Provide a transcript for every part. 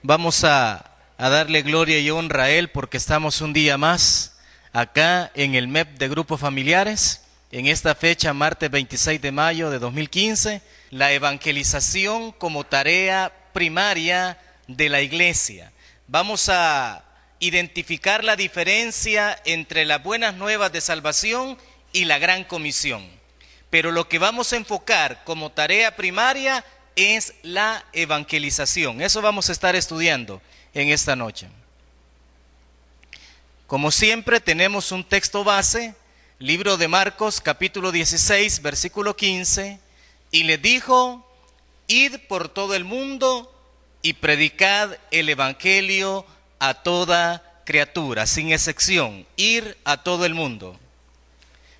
Vamos a darle gloria y honra a Él porque estamos un día más acá en el MEP de Grupos Familiares, en esta fecha, martes 26 de mayo de 2015, la evangelización como tarea primaria de la iglesia. Vamos a identificar la diferencia entre las buenas nuevas de salvación y la gran comisión. Pero lo que vamos a enfocar como tarea primaria es la evangelización. Eso vamos a estar estudiando en esta noche. Como siempre, tenemos un texto base, libro de Marcos, capítulo 16, versículo 15, y les dijo: id por todo el mundo y predicad el evangelio a toda criatura, sin excepción, ir a todo el mundo.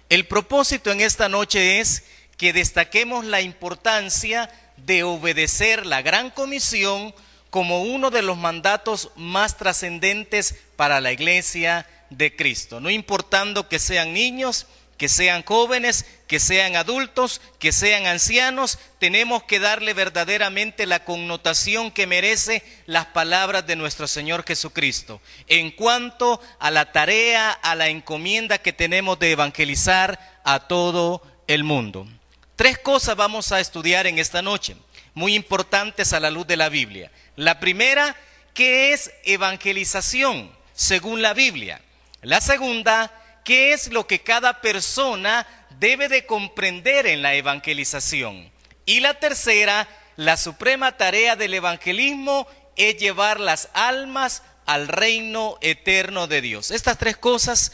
El propósito en esta noche es que destaquemos la importancia de obedecer la gran comisión como uno de los mandatos más trascendentes para la iglesia de Cristo. No importando que sean niños, que sean jóvenes, que sean adultos, que sean ancianos, tenemos que darle verdaderamente la connotación que merece las palabras de nuestro Señor Jesucristo en cuanto a la tarea, a la encomienda que tenemos de evangelizar a todo el mundo. Tres cosas vamos a estudiar en esta noche, muy importantes a la luz de la Biblia. La primera, ¿qué es evangelización según la Biblia? La segunda, ¿qué es lo que cada persona debe de comprender en la evangelización? Y la tercera, la suprema tarea del evangelismo es llevar las almas al reino eterno de Dios. Estas tres cosas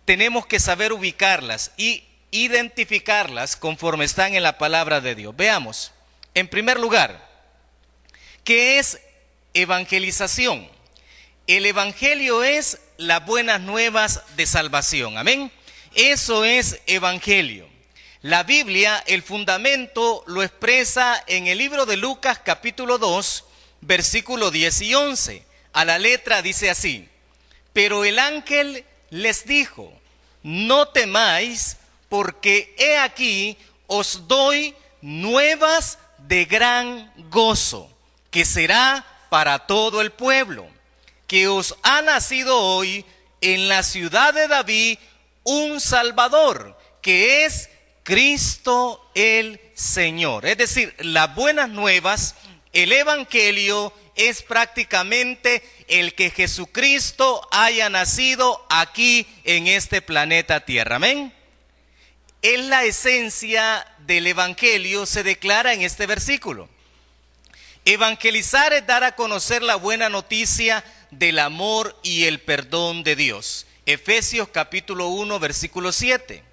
tenemos que saber ubicarlas y identificarlas conforme están en la palabra de Dios. Veamos, en primer lugar, ¿qué es evangelización? El evangelio es las buenas nuevas de salvación, amén. Eso es evangelio. La Biblia, el fundamento lo expresa en el libro de Lucas capítulo 2, versículo 10 y 11. A la letra dice así: pero el ángel les dijo: no temáis, porque he aquí os doy nuevas de gran gozo, que será para todo el pueblo, que os ha nacido hoy en la ciudad de David un Salvador, que es Cristo el Señor. Es decir, las buenas nuevas, el evangelio es prácticamente el que Jesucristo haya nacido aquí en este planeta Tierra. Amén. Es la esencia del evangelio, se declara en este versículo. Evangelizar es dar a conocer la buena noticia del amor y el perdón de Dios. Efesios capítulo 1, versículo 7.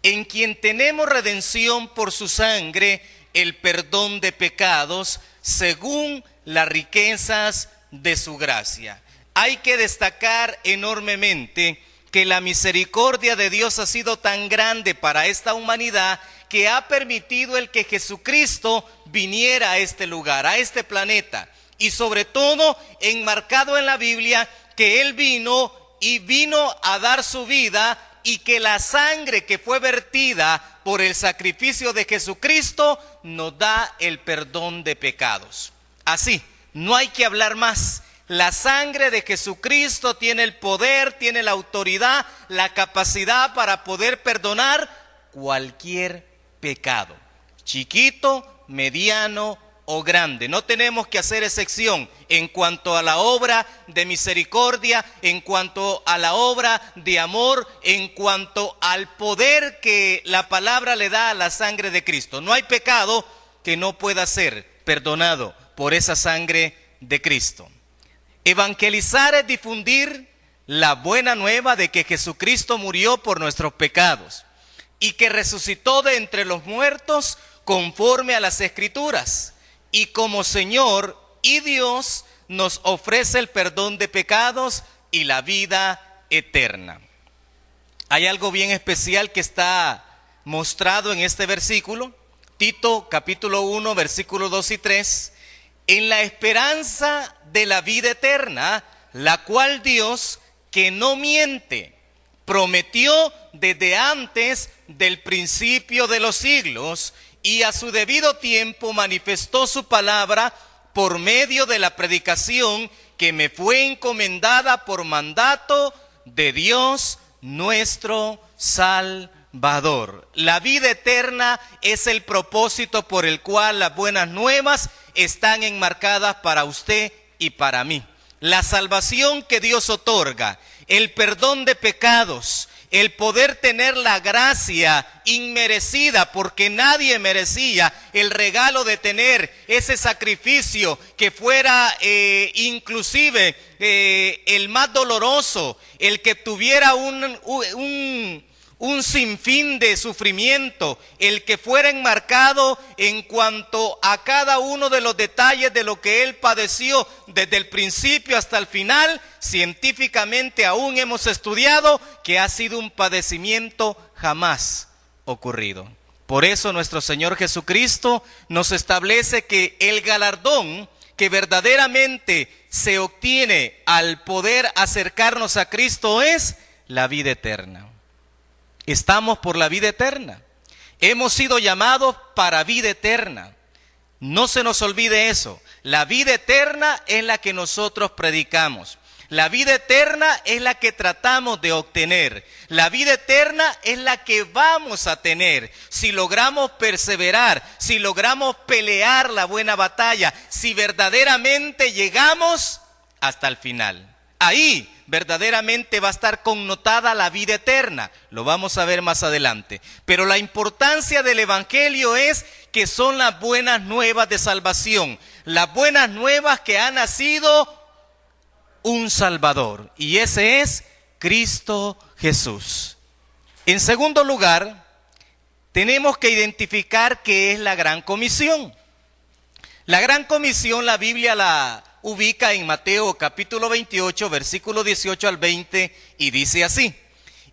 En quien tenemos redención por su sangre, el perdón de pecados, según las riquezas de su gracia. Hay que destacar enormemente que la misericordia de Dios ha sido tan grande para esta humanidad que ha permitido el que Jesucristo viniera a este lugar, a este planeta, y sobre todo enmarcado en la Biblia que Él vino a dar su vida, y que la sangre que fue vertida por el sacrificio de Jesucristo nos da el perdón de pecados. Así, no hay que hablar más. La sangre de Jesucristo tiene el poder, tiene la autoridad, la capacidad para poder perdonar cualquier pecado, chiquito, mediano o grande. No tenemos que hacer excepción en cuanto a la obra de misericordia, en cuanto a la obra de amor, en cuanto al poder que la palabra le da a la sangre de Cristo. No hay pecado que no pueda ser perdonado por esa sangre de Cristo. Evangelizar es difundir la buena nueva de que Jesucristo murió por nuestros pecados y que resucitó de entre los muertos conforme a las Escrituras, y como Señor y Dios nos ofrece el perdón de pecados y la vida eterna. Hay algo bien especial que está mostrado en este versículo, Tito capítulo 1, versículos 2 y 3, en la esperanza de la vida eterna, la cual Dios, que no miente, prometió desde antes del principio de los siglos, y a su debido tiempo manifestó su palabra por medio de la predicación que me fue encomendada por mandato de Dios nuestro Salvador. La vida eterna es el propósito por el cual las buenas nuevas están enmarcadas para usted y para mí. La salvación que Dios otorga, el perdón de pecados, el poder tener la gracia inmerecida, porque nadie merecía el regalo de tener ese sacrificio que fuera inclusive el más doloroso, el que tuviera un sinfín de sufrimiento, el que fuera enmarcado en cuanto a cada uno de los detalles de lo que él padeció desde el principio hasta el final. Científicamente aún hemos estudiado que ha sido un padecimiento jamás ocurrido. Por eso nuestro Señor Jesucristo nos establece que el galardón que verdaderamente se obtiene al poder acercarnos a Cristo es la vida eterna. Estamos por la vida eterna. Hemos sido llamados para vida eterna. No se nos olvide eso. La vida eterna es la que nosotros predicamos. La vida eterna es la que tratamos de obtener. La vida eterna es la que vamos a tener si logramos perseverar, si logramos pelear la buena batalla, si verdaderamente llegamos hasta el final. Ahí verdaderamente va a estar connotada la vida eterna. Lo vamos a ver más adelante. Pero la importancia del Evangelio es que son las buenas nuevas de salvación. Las buenas nuevas que ha nacido un Salvador. Y ese es Cristo Jesús. En segundo lugar, tenemos que identificar qué es la Gran Comisión. La Gran Comisión, la Biblia la ubica en Mateo capítulo 28, versículo 18 al 20, y dice así: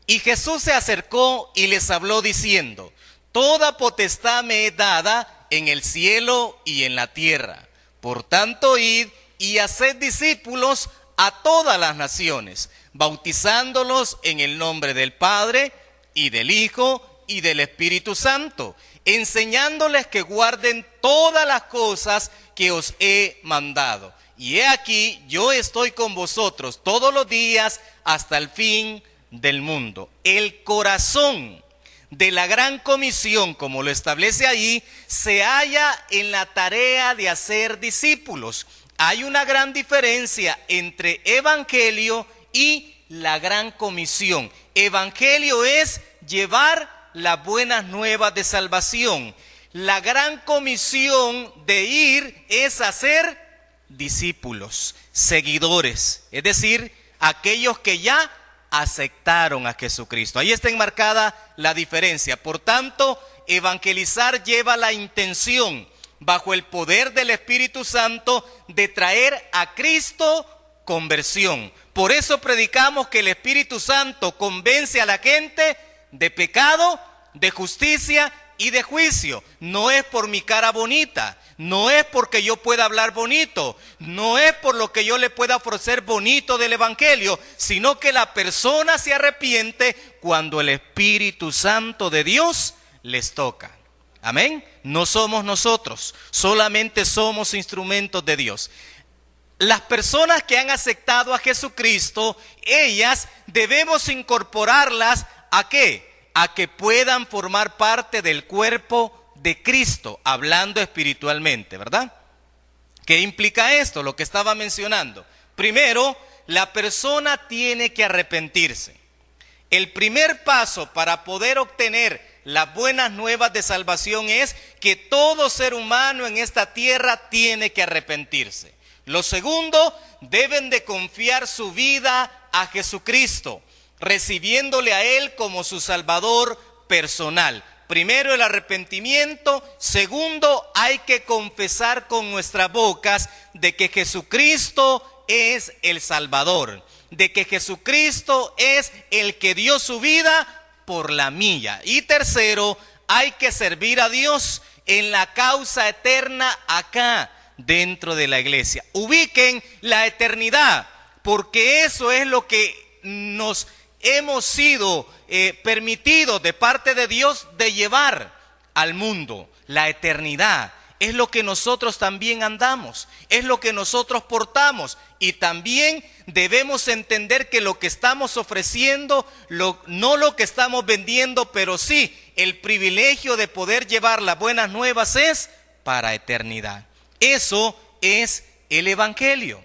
y Jesús se acercó y les habló diciendo: toda potestad me es dada en el cielo y en la tierra. Por tanto, id y haced discípulos a todas las naciones, bautizándolos en el nombre del Padre y del Hijo y del Espíritu Santo, enseñándoles que guarden todas las cosas que os he mandado. Y he aquí, yo estoy con vosotros todos los días hasta el fin del mundo. El corazón de la Gran Comisión, como lo establece ahí, se halla en la tarea de hacer discípulos. Hay una gran diferencia entre evangelio y la Gran Comisión. Evangelio es llevar las buenas nuevas de salvación. La Gran Comisión de ir es hacer discípulos, seguidores, es decir, aquellos que ya aceptaron a Jesucristo. Ahí está enmarcada la diferencia. Por tanto, evangelizar lleva la intención, bajo el poder del Espíritu Santo, de traer a Cristo conversión. Por eso predicamos que el Espíritu Santo convence a la gente de pecado, de justicia y de juicio. No es por mi cara bonita, no es porque yo pueda hablar bonito, no es por lo que yo le pueda ofrecer bonito del Evangelio, sino que la persona se arrepiente cuando el Espíritu Santo de Dios les toca. Amén. No somos nosotros, solamente somos instrumentos de Dios. Las personas que han aceptado a Jesucristo, ellas debemos incorporarlas ¿a qué? A que puedan formar parte del cuerpo de Cristo, hablando espiritualmente, ¿verdad? ¿Qué implica esto? Lo que estaba mencionando. Primero, la persona tiene que arrepentirse. El primer paso para poder obtener las buenas nuevas de salvación es que todo ser humano en esta tierra tiene que arrepentirse. Lo segundo, deben de confiar su vida a Jesucristo, recibiéndole a Él como su Salvador personal. Primero, el arrepentimiento. Segundo, hay que confesar con nuestras bocas de que Jesucristo es el Salvador, de que Jesucristo es el que dio su vida por la mía. Y tercero, hay que servir a Dios en la causa eterna acá dentro de la iglesia. Ubiquen la eternidad, porque eso es lo que nos hemos sido permitidos de parte de Dios de llevar al mundo, la eternidad. es lo que nosotros también andamos, es lo que nosotros portamos. Y también debemos entender que lo que estamos ofreciendo, no lo que estamos vendiendo, pero sí el privilegio de poder llevar las buenas nuevas es para eternidad. Eso es el Evangelio,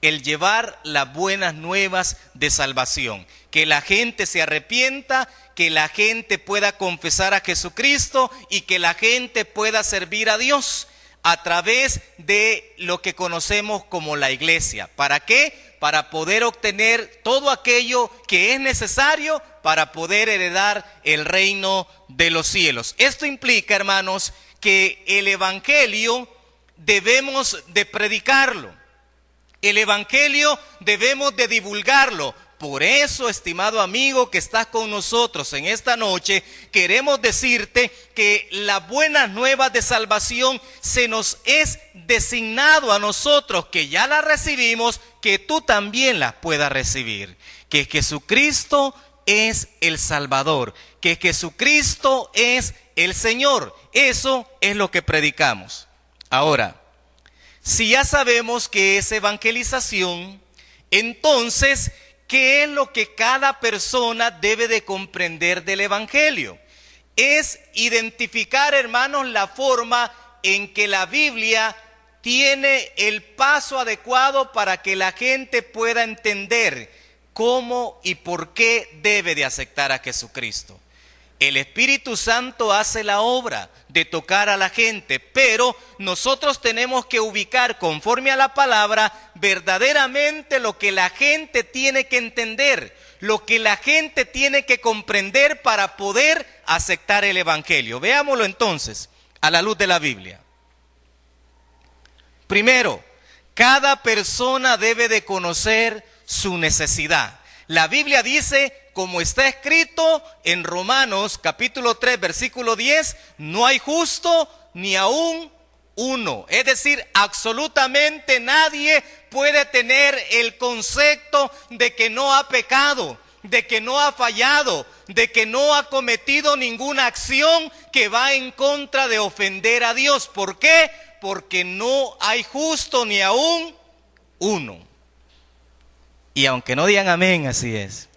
el llevar las buenas nuevas de salvación. Que la gente se arrepienta, que la gente pueda confesar a Jesucristo y que la gente pueda servir a Dios a través de lo que conocemos como la iglesia. ¿Para qué? Para poder obtener todo aquello que es necesario para poder heredar el reino de los cielos. Esto implica, hermanos, que el Evangelio debemos de predicarlo. El Evangelio debemos de divulgarlo. Por eso, estimado amigo que estás con nosotros en esta noche, queremos decirte que las buenas nuevas de salvación se nos es designado a nosotros, que ya las recibimos, que tú también las puedas recibir. Que Jesucristo es el Salvador, que Jesucristo es el Señor. Eso es lo que predicamos. Ahora, si ya sabemos que es evangelización, entonces, ¿qué es lo que cada persona debe de comprender del Evangelio? Es identificar, hermanos, la forma en que la Biblia tiene el paso adecuado para que la gente pueda entender cómo y por qué debe de aceptar a Jesucristo. El Espíritu Santo hace la obra de tocar a la gente, pero nosotros tenemos que ubicar conforme a la palabra verdaderamente lo que la gente tiene que entender, lo que la gente tiene que comprender para poder aceptar el Evangelio. Veámoslo entonces a la luz de la Biblia. Primero, cada persona debe de conocer su necesidad. La Biblia dice, como está escrito en Romanos capítulo 3 versículo 10, no hay justo ni aún uno. Es decir, absolutamente nadie puede tener el concepto de que no ha pecado, de que no ha fallado, de que no ha cometido ninguna acción que va en contra de ofender a Dios. ¿Por qué? Porque no hay justo ni aún uno. Y aunque no digan amén, así es.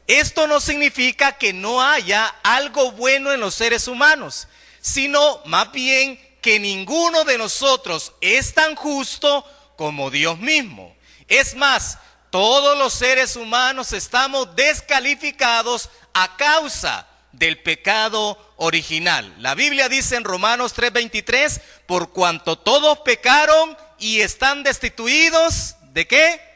Esto no significa que no haya algo bueno en los seres humanos, sino más bien que ninguno de nosotros es tan justo como Dios mismo. Es más, todos los seres humanos estamos descalificados a causa del pecado original. La Biblia dice en Romanos 3:23, por cuanto todos pecaron y están destituidos, ¿de qué?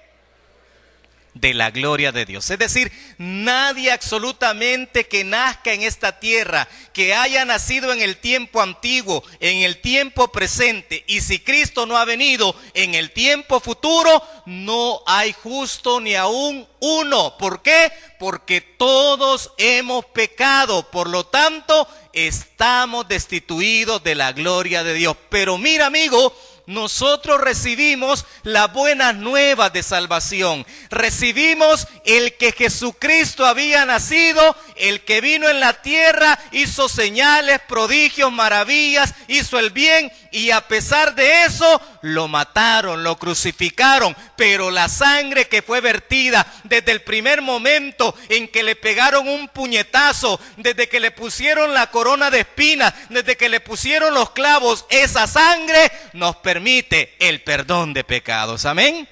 De la gloria de Dios. Es decir, nadie absolutamente que nazca en esta tierra, que haya nacido en el tiempo antiguo, en el tiempo presente, y si Cristo no ha venido en el tiempo futuro, no hay justo ni aún uno. ¿Por qué? Porque todos hemos pecado, por lo tanto, estamos destituidos de la gloria de Dios. Pero mira, amigo, nosotros recibimos las buenas nuevas de salvación. Recibimos el que Jesucristo había nacido, el que vino en la tierra, hizo señales, prodigios, maravillas, hizo el bien, y a pesar de eso lo mataron, lo crucificaron. Pero la sangre que fue vertida desde el primer momento en que le pegaron un puñetazo, desde que le pusieron la corona de espinas, desde que le pusieron los clavos, esa sangre nos permite el perdón de pecados. Amén.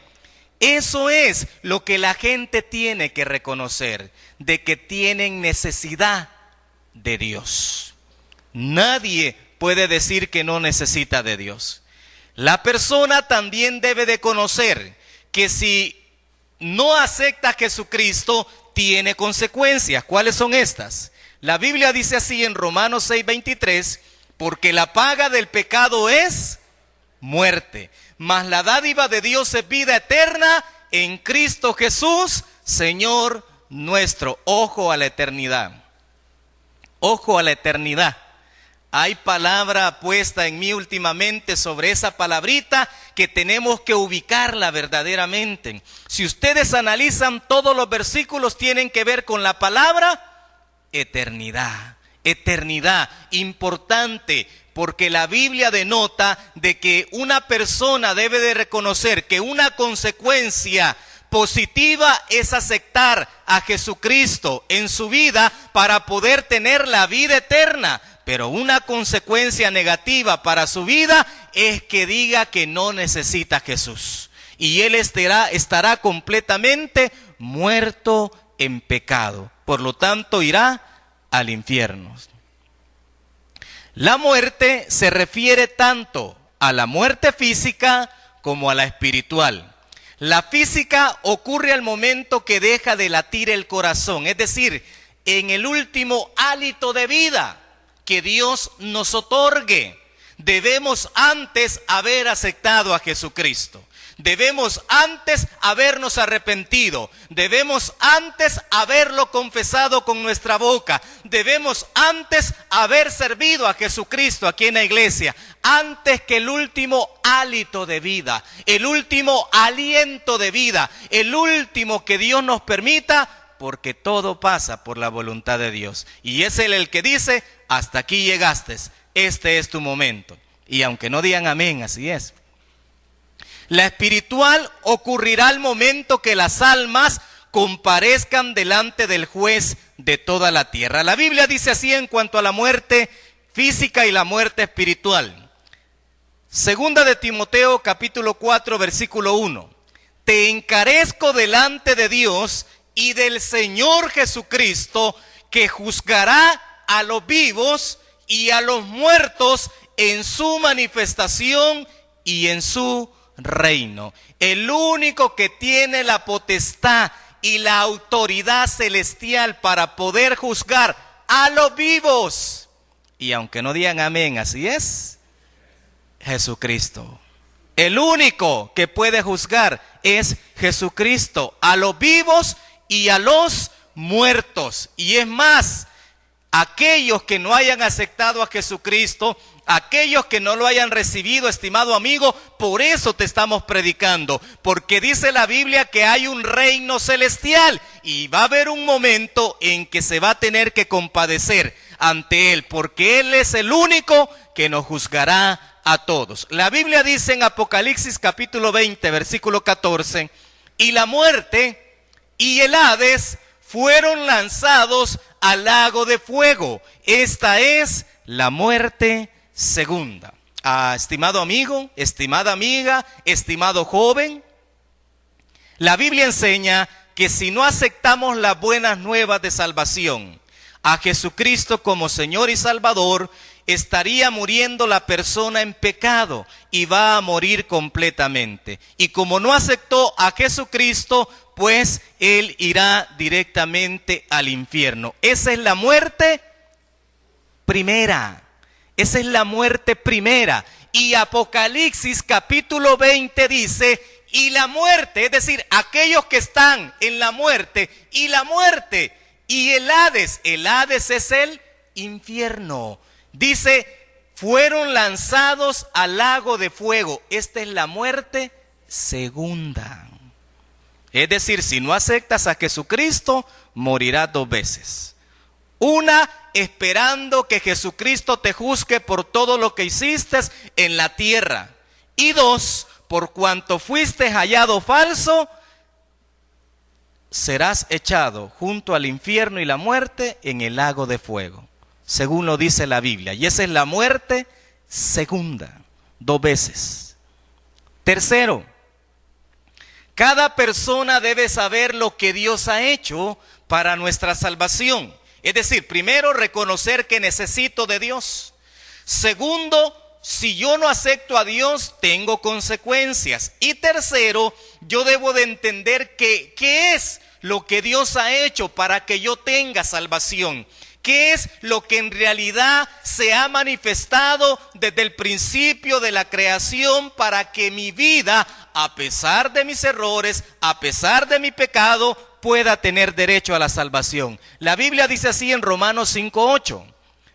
Eso es lo que la gente tiene que reconocer, de que tienen necesidad de Dios. Nadie puede decir que no necesita de Dios. La persona también debe de conocer que si no acepta a Jesucristo, tiene consecuencias. ¿Cuáles son estas? La Biblia dice así en Romanos 6:23, porque la paga del pecado es muerte, mas la dádiva de Dios es vida eterna en Cristo Jesús, Señor nuestro. Ojo a la eternidad. Ojo a la eternidad. Hay palabra puesta en mí últimamente sobre esa palabrita que tenemos que ubicarla verdaderamente. Si ustedes analizan todos los versículos, tienen que ver con la palabra eternidad. eternidad. Importante, porque la Biblia denota de que una persona debe de reconocer que una consecuencia positiva es aceptar a Jesucristo en su vida para poder tener la vida eterna. Pero una consecuencia negativa para su vida es que diga que no necesita a Jesús. Y él estará completamente muerto en pecado. Por lo tanto, irá al infierno. La muerte se refiere tanto a la muerte física como a la espiritual. La física ocurre al momento que deja de latir el corazón, es decir, en el último hálito de vida que Dios nos otorgue. Debemos antes haber aceptado a Jesucristo. Debemos antes habernos arrepentido. Debemos antes haberlo confesado con nuestra boca. Debemos antes haber servido a Jesucristo aquí en la iglesia. Antes que el último hálito de vida, el último aliento de vida, el último que Dios nos permita, porque todo pasa por la voluntad de Dios. Y es Él el que dice, hasta aquí llegaste, este es tu momento. Y aunque no digan amén, así es. La espiritual ocurrirá al momento que las almas comparezcan delante del juez de toda la tierra. La Biblia dice así en cuanto a la muerte física y la muerte espiritual. Segunda de Timoteo capítulo 4 versículo 1. Te encarezco delante de Dios y del Señor Jesucristo, que juzgará a los vivos y a los muertos en su manifestación y en su reino. El único que tiene la potestad y la autoridad celestial para poder juzgar a los vivos, y aunque no digan amén, así es, Jesucristo. El único que puede juzgar es Jesucristo, a los vivos y a los muertos. Y es más, aquellos que no hayan aceptado a Jesucristo, aquellos que no lo hayan recibido, estimado amigo, por eso te estamos predicando, porque dice la Biblia que hay un reino celestial y va a haber un momento en que se va a tener que compadecer ante Él, porque Él es el único que nos juzgará a todos. La Biblia dice en Apocalipsis capítulo 20, versículo 14, y la muerte y el Hades fueron lanzados al lago de fuego. Esta es la muerte segunda. Estimado amigo, estimada amiga, estimado joven, la Biblia enseña que si no aceptamos las buenas nuevas de salvación, a Jesucristo como Señor y Salvador, estaría muriendo la persona en pecado y va a morir completamente. Y como no aceptó a Jesucristo, pues él irá directamente al infierno. Esa es la muerte primera. Esa es la muerte primera. Y Apocalipsis capítulo 20 dice, y la muerte, es decir, aquellos que están en la muerte, y la muerte, y el Hades es el infierno. Dice, fueron lanzados al lago de fuego. Esta es la muerte segunda. Es decir, si no aceptas a Jesucristo, morirás dos veces. Una, esperando que Jesucristo te juzgue por todo lo que hiciste en la tierra. Y dos, por cuanto fuiste hallado falso, serás echado junto al infierno y la muerte en el lago de fuego, según lo dice la Biblia. Y esa es la muerte segunda, dos veces. Tercero, cada persona debe saber lo que Dios ha hecho para nuestra salvación. Es decir, primero, reconocer que necesito de Dios. Segundo, si yo no acepto a Dios, tengo consecuencias. Y tercero, yo debo de entender qué es lo que Dios ha hecho para que yo tenga salvación. ¿Qué es lo que en realidad se ha manifestado desde el principio de la creación para que mi vida, a pesar de mis errores, a pesar de mi pecado, pueda tener derecho a la salvación? La Biblia dice así en Romanos 5:8.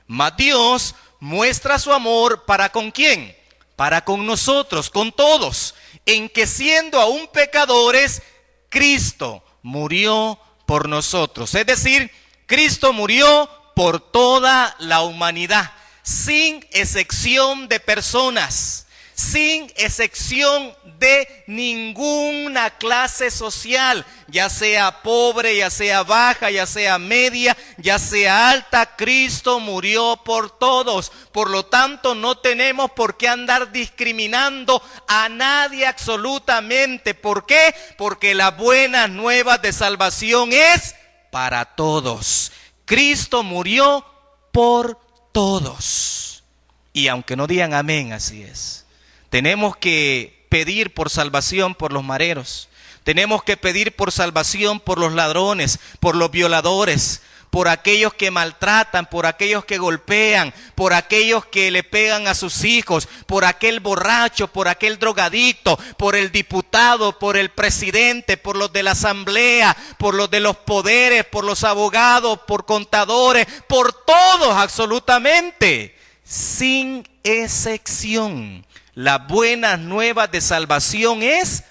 Mas Dios muestra su amor ¿para con quién? Para con nosotros, con todos, en que siendo aún pecadores, Cristo murió por nosotros. Es decir, Cristo murió por toda la humanidad, sin excepción de personas, sin excepción de ninguna clase social, ya sea pobre, ya sea baja, ya sea media, ya sea alta. Cristo murió por todos. Por lo tanto, no tenemos por qué andar discriminando a nadie absolutamente. ¿Por qué? Porque las buenas nuevas de salvación es para todos. Cristo murió por todos. Y aunque no digan amén, así es. Tenemos que pedir por salvación por los mareros. Tenemos que pedir por salvación por los ladrones, por los violadores, por aquellos que maltratan, por aquellos que golpean, por aquellos que le pegan a sus hijos, por aquel borracho, por aquel drogadicto, por el diputado, por el presidente, por los de la asamblea, por los de los poderes, por los abogados, por contadores, por todos absolutamente, sin excepción. Las buenas nuevas de salvación es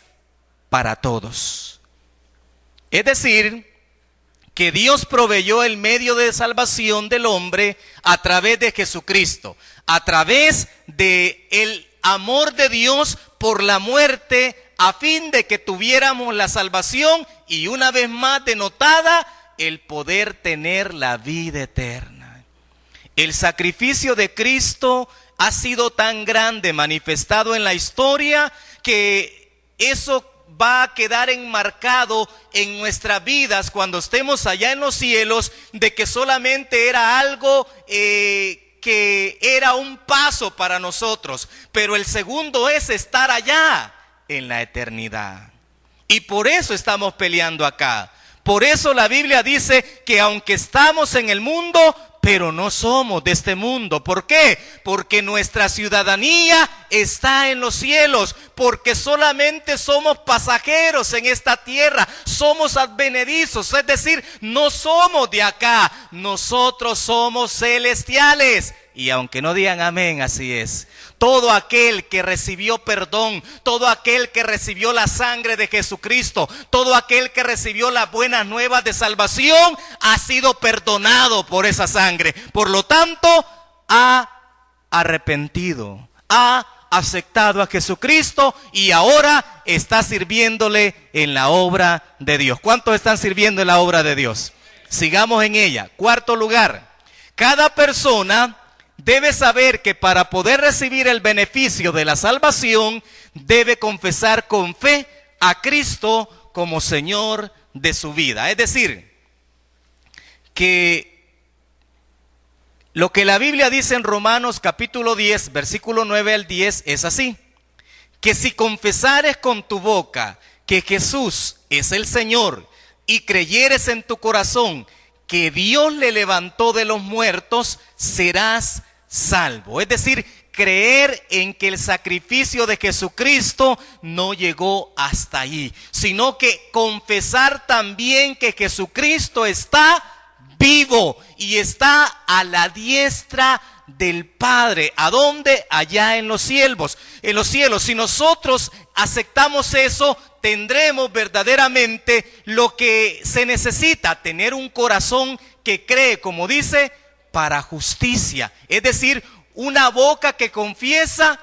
para todos. Es decir, que Dios proveyó el medio de salvación del hombre a través de Jesucristo, a través de el amor de Dios por la muerte, a fin de que tuviéramos la salvación y una vez más denotada el poder tener la vida eterna. El sacrificio de Cristo ha sido tan grande, manifestado en la historia, que eso va a quedar enmarcado en nuestras vidas cuando estemos allá en los cielos, de que solamente era algo que era un paso para nosotros, pero el segundo es estar allá en la eternidad. Y por eso estamos peleando acá. Por eso la Biblia dice que aunque estamos en el mundo, pero no somos de este mundo. ¿Por qué? Porque nuestra ciudadanía está en los cielos, porque solamente somos pasajeros en esta tierra, somos advenedizos, es decir, no somos de acá, nosotros somos celestiales. Y aunque no digan amén, así es. Todo aquel que recibió perdón, todo aquel que recibió la sangre de Jesucristo, todo aquel que recibió las buenas nuevas de salvación, ha sido perdonado por esa sangre. Por lo tanto, ha arrepentido, ha aceptado a Jesucristo y ahora está sirviéndole en la obra de Dios. ¿Cuántos están sirviendo en la obra de Dios? Sigamos en ella. Cuarto lugar, cada persona debe saber que para poder recibir el beneficio de la salvación, debe confesar con fe a Cristo como Señor de su vida. Es decir, que lo que la Biblia dice en Romanos capítulo 10, versículo 9 al 10 es así: que si confesares con tu boca que Jesús es el Señor y creyeres en tu corazón que Dios le levantó de los muertos, serás salvo. Es decir, creer en que el sacrificio de Jesucristo no llegó hasta ahí, sino que confesar también que Jesucristo está vivo y está a la diestra del Padre. ¿A dónde? Allá en los cielos. En los cielos. Si nosotros aceptamos eso, tendremos verdaderamente lo que se necesita: tener un corazón que cree, como dice, para justicia. Es decir, una boca que confiesa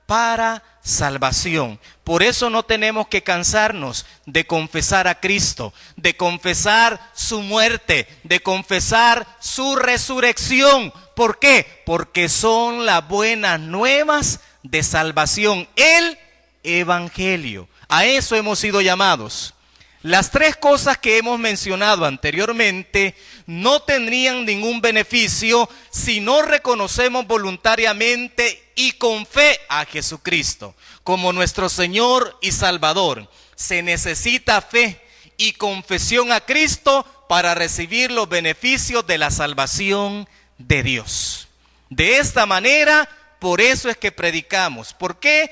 para salvación. Por eso no tenemos que cansarnos de confesar a Cristo, de confesar su muerte, de confesar su resurrección. ¿Por qué? Porque son las buenas nuevas de salvación, el Evangelio. A eso hemos sido llamados. Las tres cosas que hemos mencionado anteriormente no tendrían ningún beneficio si no reconocemos voluntariamente y con fe a Jesucristo como nuestro Señor y Salvador. Se necesita fe y confesión a Cristo para recibir los beneficios de la salvación de Dios. De esta manera por eso es que predicamos. ¿Por qué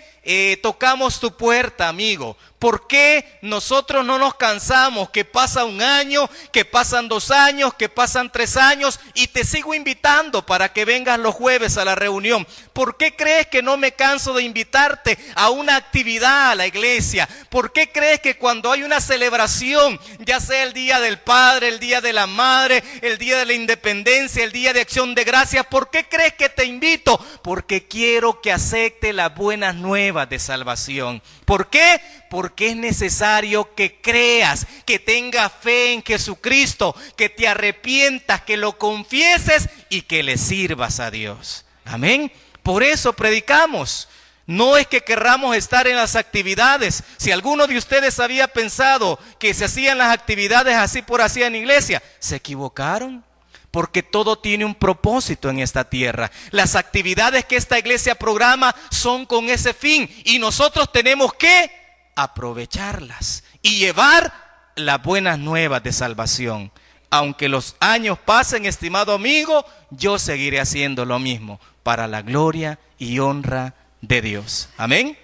tocamos tu puerta, amigo? ¿Por qué nosotros no nos cansamos? Que pasa un año, que pasan 2 años, que pasan 3 años y te sigo invitando para que vengas los jueves a la reunión. ¿Por qué crees que no me canso de invitarte a una actividad a la iglesia? ¿Por qué crees que cuando hay una celebración, ya sea el Día del Padre, el Día de la Madre, el Día de la Independencia, el Día de Acción de Gracias, ¿por qué crees que te invito? Porque quiero que acepte las buenas nuevas de salvación. ¿Por qué? Porque es necesario que creas, que tengas fe en Jesucristo, que te arrepientas, que lo confieses y que le sirvas a Dios. Amén. Por eso predicamos. No es que querramos estar en las actividades. Si alguno de ustedes había pensado que se hacían las actividades así por así en iglesia, se equivocaron. Porque todo tiene un propósito en esta tierra. Las actividades que esta iglesia programa son con ese fin. Y nosotros tenemos que aprovecharlas y llevar las buenas nuevas de salvación. Aunque los años pasen, estimado amigo, yo seguiré haciendo lo mismo para la gloria y honra de Dios. Amén.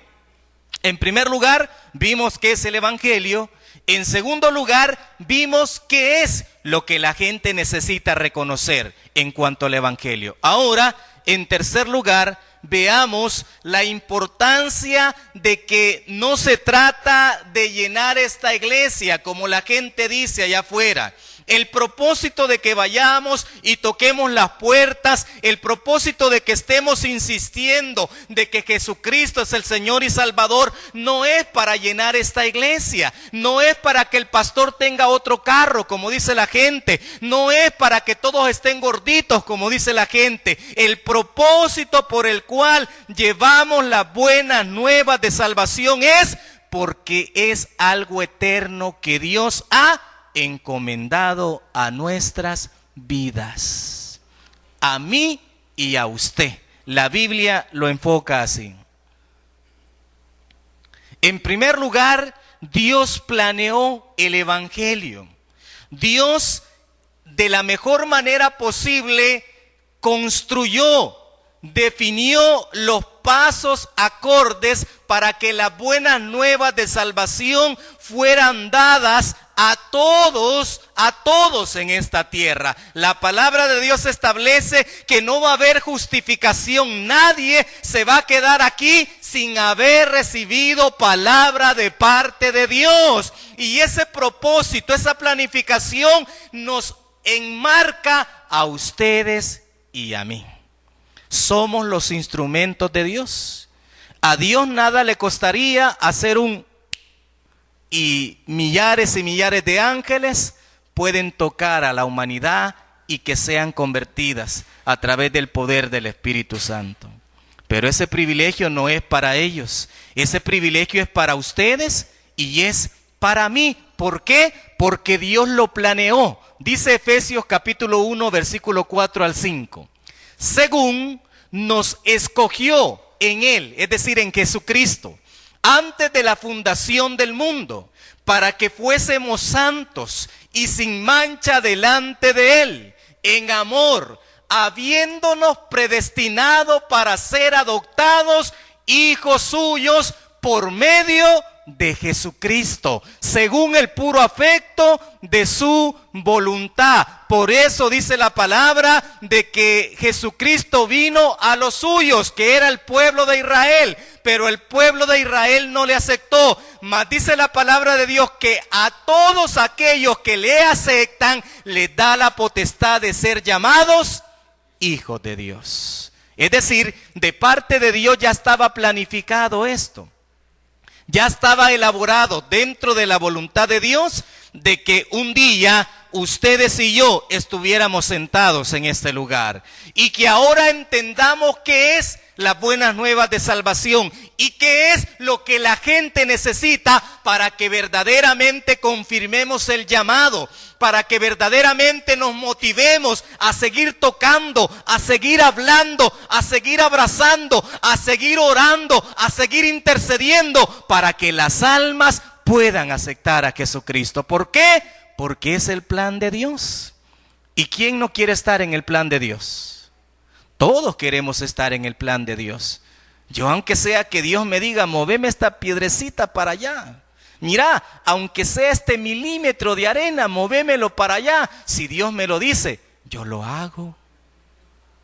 En primer lugar, vimos qué es el evangelio. En segundo lugar, vimos qué es lo que la gente necesita reconocer en cuanto al evangelio. Ahora, en tercer lugar, veamos la importancia de que no se trata de llenar esta iglesia como la gente dice allá afuera. El propósito de que vayamos y toquemos las puertas, el propósito de que estemos insistiendo de que Jesucristo es el Señor y Salvador, no es para llenar esta iglesia, no es para que el pastor tenga otro carro, como dice la gente, no es para que todos estén gorditos, como dice la gente. El propósito por el cual llevamos las buenas nuevas de salvación es porque es algo eterno que Dios ha encomendado a nuestras vidas, a mí y a usted. La Biblia lo enfoca así. En primer lugar, Dios planeó el evangelio. Dios, de la mejor manera posible, construyó, definió los pasos acordes para que las buenas nuevas de salvación fueran dadas a todos en esta tierra. La palabra de Dios establece que no va a haber justificación. Nadie se va a quedar aquí sin haber recibido palabra de parte de Dios. Y ese propósito, esa planificación nos enmarca a ustedes y a mí. Somos los instrumentos de Dios. A Dios nada le costaría hacer y millares de ángeles pueden tocar a la humanidad y que sean convertidas a través del poder del Espíritu Santo. Pero ese privilegio no es para ellos. Ese privilegio es para ustedes y es para mí. ¿Por qué? Porque Dios lo planeó. Dice Efesios capítulo 1, versículo 4 al 5. Según nos escogió en Él, es decir, en Jesucristo, antes de la fundación del mundo, para que fuésemos santos y sin mancha delante de Él, en amor, habiéndonos predestinado para ser adoptados hijos suyos por medio de Jesucristo, según el puro afecto de su voluntad. Por eso dice la palabra de que Jesucristo vino a los suyos, que era el pueblo de Israel, pero el pueblo de Israel no le aceptó. Mas dice la palabra de Dios que a todos aquellos que le aceptan, les da la potestad de ser llamados hijos de Dios. Es decir, de parte de Dios ya estaba planificado esto. Ya estaba elaborado dentro de la voluntad de Dios de que un día ustedes y yo estuviéramos sentados en este lugar. Y que ahora entendamos qué es las buenas nuevas de salvación y qué es lo que la gente necesita para que verdaderamente confirmemos el llamado, para que verdaderamente nos motivemos a seguir tocando, a seguir hablando, a seguir abrazando, a seguir orando, a seguir intercediendo para que las almas puedan aceptar a Jesucristo. ¿Por qué? Porque es el plan de Dios. ¿Y quién no quiere estar en el plan de Dios? Todos queremos estar en el plan de Dios. Yo, aunque sea que Dios me diga, moveme esta piedrecita para allá. Mira, aunque sea este milímetro de arena, movémelo para allá. Si Dios me lo dice, yo lo hago.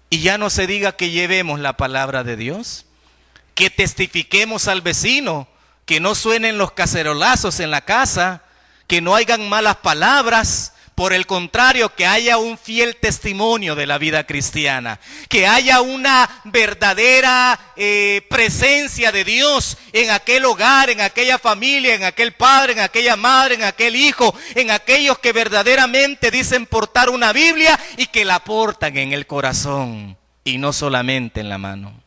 Y ya no se diga que llevemos la palabra de Dios, que testifiquemos al vecino, que no suenen los cacerolazos en la casa, que no hayan malas palabras. Por el contrario, que haya un fiel testimonio de la vida cristiana, que haya una verdadera presencia de Dios en aquel hogar, en aquella familia, en aquel padre, en aquella madre, en aquel hijo, en aquellos que verdaderamente dicen portar una Biblia y que la portan en el corazón y no solamente en la mano.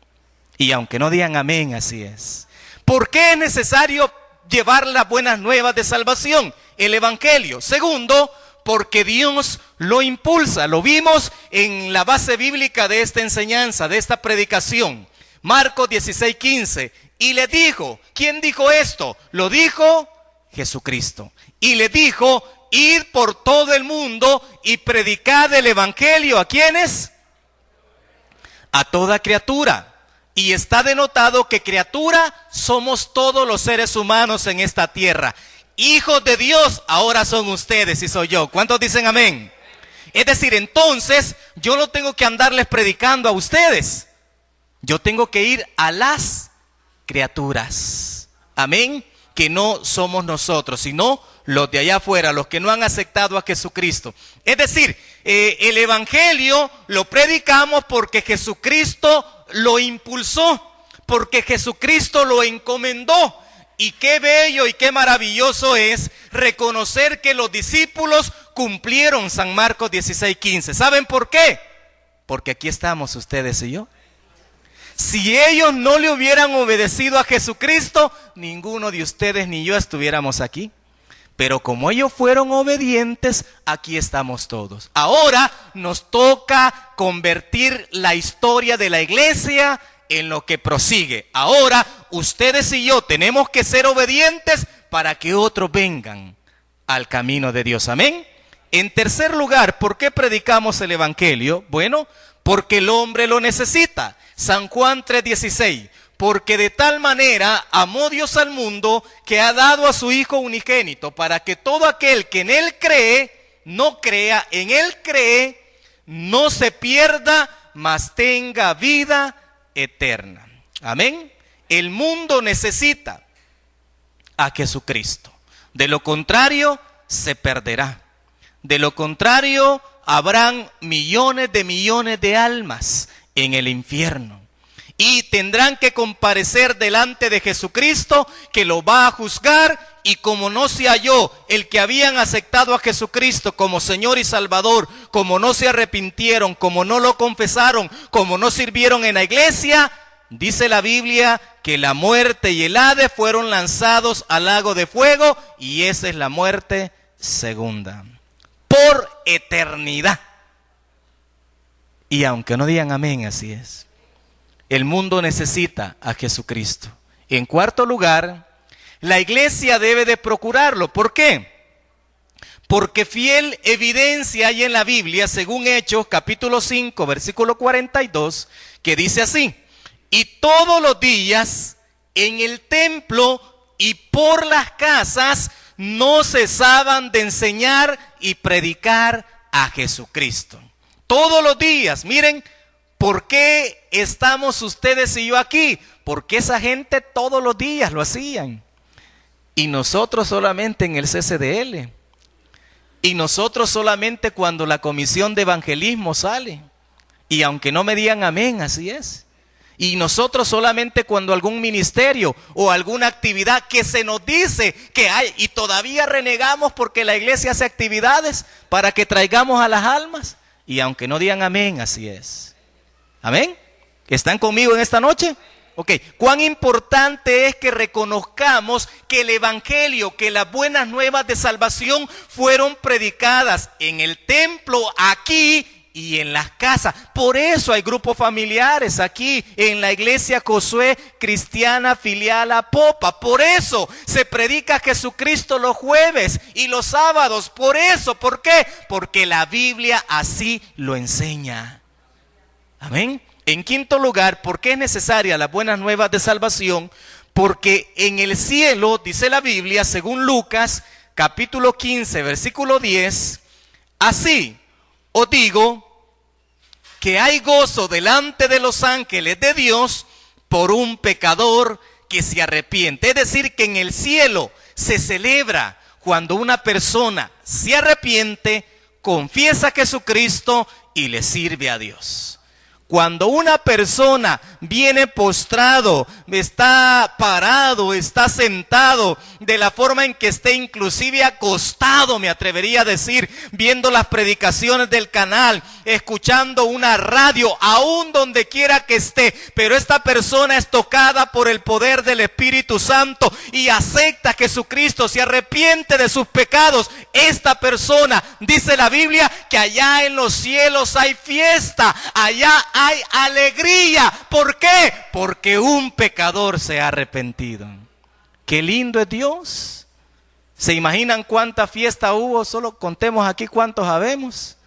Y aunque no digan amén, así es. ¿Por qué es necesario llevar las buenas nuevas de salvación? El evangelio. Segundo, porque Dios lo impulsa. Lo vimos en la base bíblica de esta enseñanza, de esta predicación. Marcos 16:15. Y le dijo, ¿quién dijo esto? Lo dijo Jesucristo. Y le dijo, id por todo el mundo y predicad el evangelio. ¿A quiénes? A toda criatura. Y está denotado que criatura somos todos los seres humanos en esta tierra. Hijos de Dios ahora son ustedes y soy yo. ¿Cuántos dicen amén? Es decir, entonces yo no tengo que andarles predicando a ustedes. Yo tengo que ir a las criaturas. Amén. Que no somos nosotros, sino los de allá afuera, los que no han aceptado a Jesucristo. Es decir, el evangelio lo predicamos porque Jesucristo lo impulsó, porque Jesucristo lo encomendó. Y qué bello y qué maravilloso es reconocer que los discípulos cumplieron San Marcos 16:15. ¿Saben por qué? Porque aquí estamos ustedes y yo. Si ellos no le hubieran obedecido a Jesucristo, ninguno de ustedes ni yo estuviéramos aquí. Pero como ellos fueron obedientes, aquí estamos todos. Ahora nos toca convertir la historia de la iglesia en lo que prosigue. Ahora ustedes y yo tenemos que ser obedientes para que otros vengan al camino de Dios. Amén. En tercer lugar, ¿por qué predicamos el evangelio? Bueno, porque el hombre lo necesita. San Juan 3:16. Porque de tal manera amó Dios al mundo que ha dado a su Hijo unigénito, para que todo aquel que en Él cree, no crea, en Él cree, no se pierda, mas tenga vida eterna. Amén. El mundo necesita a Jesucristo. De lo contrario, se perderá. De lo contrario, habrán millones de almas en el infierno. Y tendrán que comparecer delante de Jesucristo, que lo va a juzgar. Y como no se halló el que habían aceptado a Jesucristo como Señor y Salvador, como no se arrepintieron, como no lo confesaron, como no sirvieron en la iglesia, dice la Biblia que la muerte y el Hades fueron lanzados al lago de fuego, y esa es la muerte segunda, por eternidad. Y aunque no digan amén, así es. El mundo necesita a Jesucristo. En cuarto lugar, la iglesia debe de procurarlo. ¿Por qué? Porque fiel evidencia hay en la Biblia, según Hechos capítulo 5, versículo 42, que dice así: y todos los días en el templo y por las casas no cesaban de enseñar y predicar a Jesucristo. Todos los días. Miren, ¿por qué estamos ustedes y yo aquí? Porque esa gente todos los días lo hacían. Y nosotros solamente en el CCDL. Y nosotros solamente cuando la comisión de evangelismo sale. Y aunque no me digan amén, así es. Y nosotros solamente cuando algún ministerio o alguna actividad que se nos dice que hay, y todavía renegamos porque la iglesia hace actividades para que traigamos a las almas. Y aunque no digan amén, así es. ¿Amén? ¿Están conmigo en esta noche? Ok, cuán importante es que reconozcamos que el evangelio, que las buenas nuevas de salvación fueron predicadas en el templo, aquí y en las casas. Por eso hay grupos familiares aquí en la iglesia Josué Cristiana Filial Apopa. Por eso se predica Jesucristo los jueves y los sábados. Por eso, ¿por qué? Porque la Biblia así lo enseña. Amén. En quinto lugar, ¿por qué es necesaria las buenas nuevas de salvación? Porque en el cielo, dice la Biblia, según Lucas, capítulo 15, versículo 10, así os digo que hay gozo delante de los ángeles de Dios por un pecador que se arrepiente. Es decir, que en el cielo se celebra cuando una persona se arrepiente, confiesa a Jesucristo y le sirve a Dios. Cuando una persona viene postrado, está parado, está sentado, de la forma en que esté inclusive acostado, me atrevería a decir, viendo las predicaciones del canal, escuchando una radio, aún donde quiera que esté, pero esta persona es tocada por el poder del Espíritu Santo y acepta a Jesucristo, se arrepiente de sus pecados. Esta persona, dice la Biblia, que allá en los cielos hay fiesta, allá hay alegría. ¿Por qué? Porque un pecador se ha arrepentido. Qué lindo es Dios. ¿Se imaginan cuánta fiesta hubo? Solo contemos aquí cuántos habemos.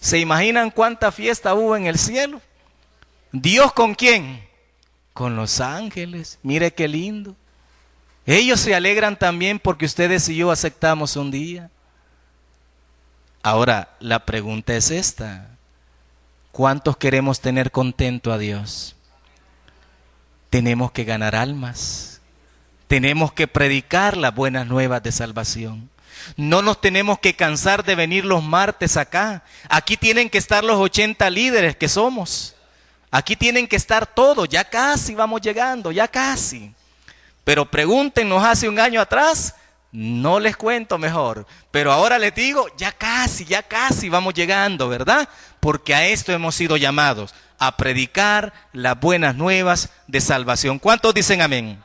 ¿Se imaginan cuánta fiesta hubo en el cielo? ¿Dios con quién? Con los ángeles. Mire qué lindo. Ellos se alegran también porque ustedes y yo aceptamos un día. Ahora, la pregunta es esta. ¿Cuántos queremos tener contento a Dios? Tenemos que ganar almas. Tenemos que predicar las buenas nuevas de salvación. No nos tenemos que cansar de venir los martes acá. Aquí tienen que estar los 80 líderes que somos. Aquí tienen que estar todos. Ya casi vamos llegando, ya casi. Pero pregúntenos hace un año atrás. No les cuento mejor, pero ahora les digo, ya casi vamos llegando, ¿verdad? Porque a esto hemos sido llamados, a predicar las buenas nuevas de salvación. ¿Cuántos dicen amén?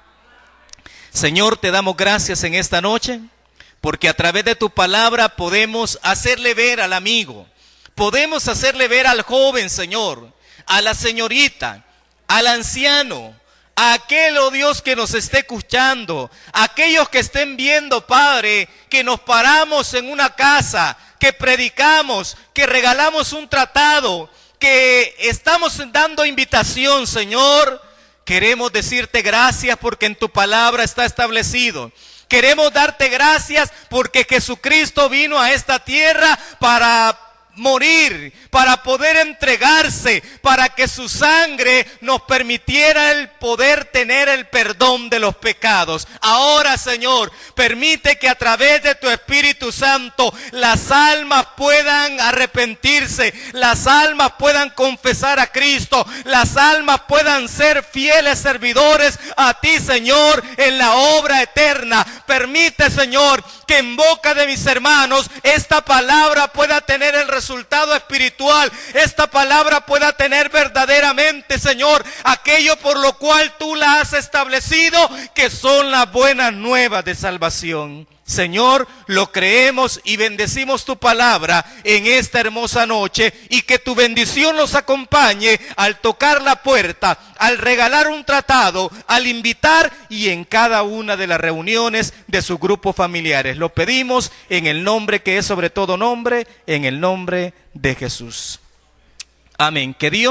Señor, te damos gracias en esta noche, porque a través de tu palabra podemos hacerle ver al amigo, podemos hacerle ver al joven, Señor, a la señorita, al anciano, a aquel, oh Dios, que nos esté escuchando, a aquellos que estén viendo, Padre, que nos paramos en una casa, que predicamos, que regalamos un tratado, que estamos dando invitación, Señor. Queremos decirte gracias porque en tu palabra está establecido. Queremos darte gracias porque Jesucristo vino a esta tierra para morir, para poder entregarse, para que su sangre nos permitiera el poder tener el perdón de los pecados. Ahora, Señor, permite que a través de tu Espíritu Santo las almas puedan arrepentirse, las almas puedan confesar a Cristo, las almas puedan ser fieles servidores a ti, Señor, en la obra eterna. Permite, Señor, que en boca de mis hermanos esta palabra pueda tener el resultado espiritual, esta palabra pueda tener verdaderamente, Señor, aquello por lo cual tú la has establecido, que son las buenas nuevas de salvación. Señor, lo creemos y bendecimos tu palabra en esta hermosa noche, y que tu bendición nos acompañe al tocar la puerta, al regalar un tratado, al invitar y en cada una de las reuniones de sus grupos familiares. Lo pedimos en el nombre que es sobre todo nombre, en el nombre de Jesús. Amén. Que Dios